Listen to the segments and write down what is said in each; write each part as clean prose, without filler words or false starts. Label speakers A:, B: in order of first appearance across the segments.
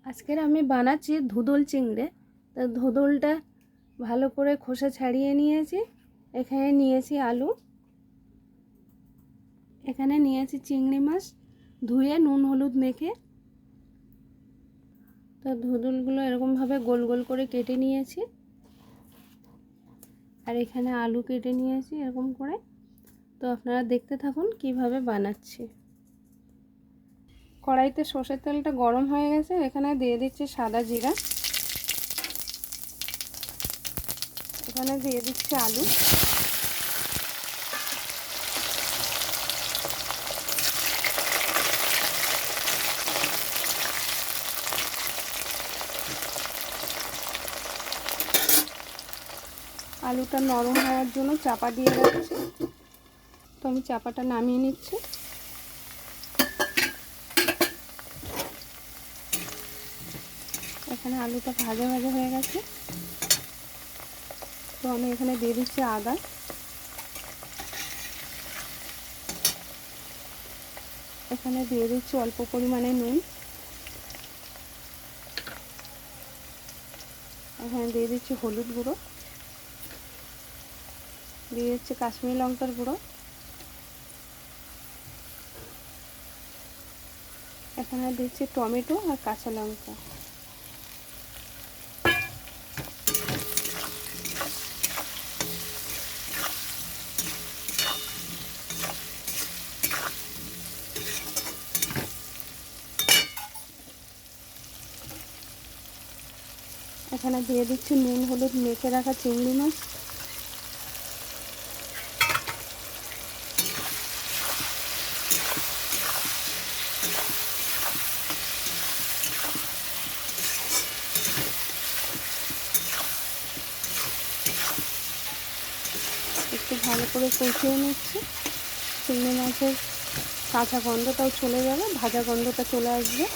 A: আজকের আমি বানাচ্ছি ধুদুল চিংড়ি। তো ধুদুলটা ভালো করে খোসা ছাড়িয়ে নিয়েছি। এখানে নিয়েছি আলু, এখানে নিয়েছি চিংড়ি মাছ ধুয়ে নুন হলুদ মেখে। তো ধুদুলগুলো এরকমভাবে গোল গোল করে কেটে নিয়েছি। আর এখানে আলু কেটে নিয়েছি এরকম করে। তো আপনারা দেখতে থাকুন কিভাবে বানাচ্ছি। কড়াইতে সর্ষের তেলটা গরম হয়ে গেছে, এখানে দিয়ে দিচ্ছি সাদা জিরা, এখানে দিয়ে দিচ্ছি আলু, আলুটা নরম হওয়ার জন্য চাপা দিয়ে রাখছি। তো আমি চাপাটা নামিয়ে নিচ্ছি। এখানে আলুটা ভাজা ভাজা হয়ে গেছে। তো আমি এখানে দিয়ে দিচ্ছি আদা, এখানে দিয়ে দিচ্ছি অল্প পরিমাণে নুন, এখানে দিয়ে দিচ্ছি হলুদ গুঁড়ো, দিয়ে দিচ্ছি কাশ্মীরি লঙ্কার গুঁড়ো, এখানে দিচ্ছি টমেটো আর কাঁচা লঙ্কা। এখানে দিয়ে দিচ্ছি নুন হলুদ মেখে রাখা চিংড়ি মাছ, একটু ভালো করে কষিয়ে নিচ্ছি। চিংড়ি মাছের কাঁচা গন্ধটাও চলে যাবে, ভাজা গন্ধটা চলে আসবে।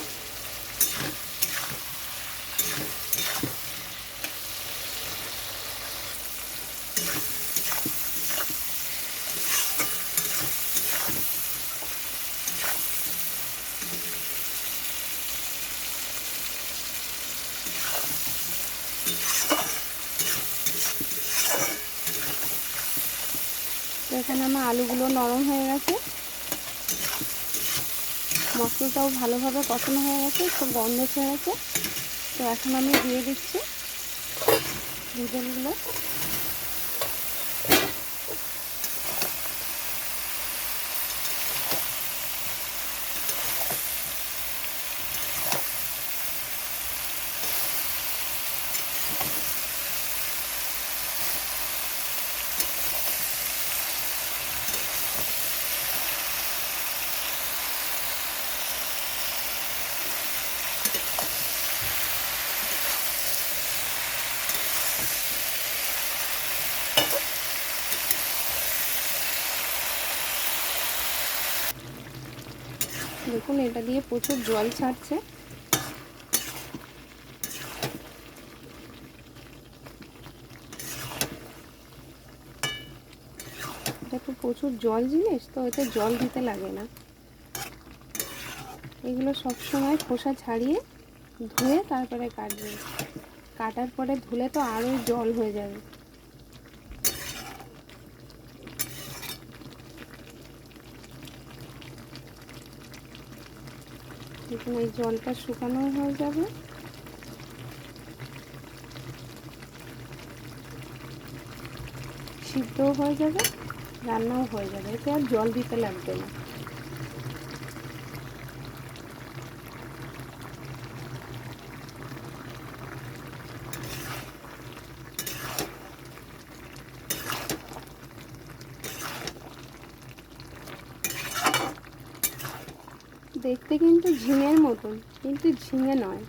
A: তো এখানে আমার আলুগুলো নরম হয়ে গেছে, মশলাটাও ভালোভাবে কষানো হয়ে গেছে, সব গন্ধ ছেড়েছে। তো এখন আমি দিয়ে দিচ্ছি ধুদুলগুলো। দেখুন এটা দিয়ে প্রচুর জল ছাড়ছে। এটা তো প্রচুর জল জিনিস, তো এতে জল দিতে লাগে না। এগুলো সব সময় খোসা ছাড়িয়ে ধুয়ে তারপরে কাটবে। কাটার পরে ধুলে তো আরও জল হয়ে যাবে। দেখুন এই জলটা শুকানো হয়ে যাবে। সিদ্ধও হয়ে যাবে, রান্নাও হয়ে যাবে, এতে আর জল দিতে লাগবে না। দেখতে কিন্তু ঝিঙের মতন, কিন্তু ঝিঙে নয়।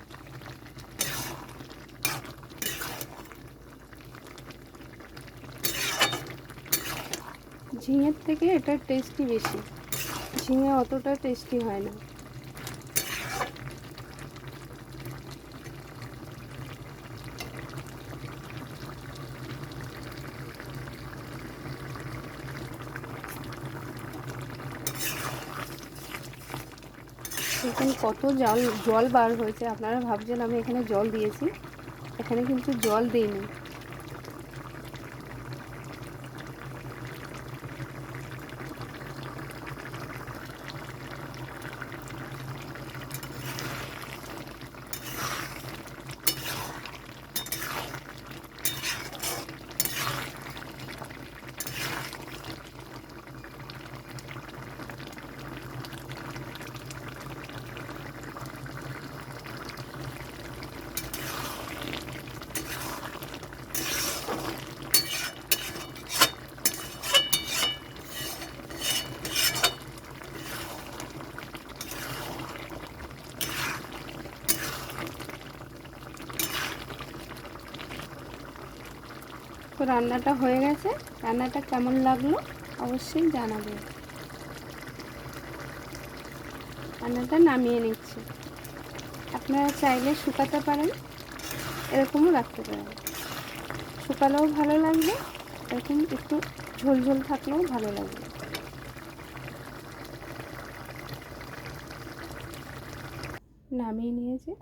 A: ঝিঙের থেকে এটার টেস্টি বেশি, ঝিঙে অতটা টেস্টি হয় না। দেখুন কত জল জল বার হয়েছে। আপনারা ভাবছেন আমি এখানে জল দিয়েছি, এখানে কিন্তু জল দিইনি। তো রান্নাটা হয়ে গেছে। রান্নাটা কেমন লাগলো অবশ্যই জানাবেন। রান্নাটা নামিয়ে নিচ্ছি। আপনারা চাইলে শুকাতে পারেন, এরকমও রাখতে পারেন। শুকালেও ভালো লাগবে, এরকম একটু ঝোল ঝোল থাকলেও ভালো লাগবে। নামিয়ে নিয়েছি।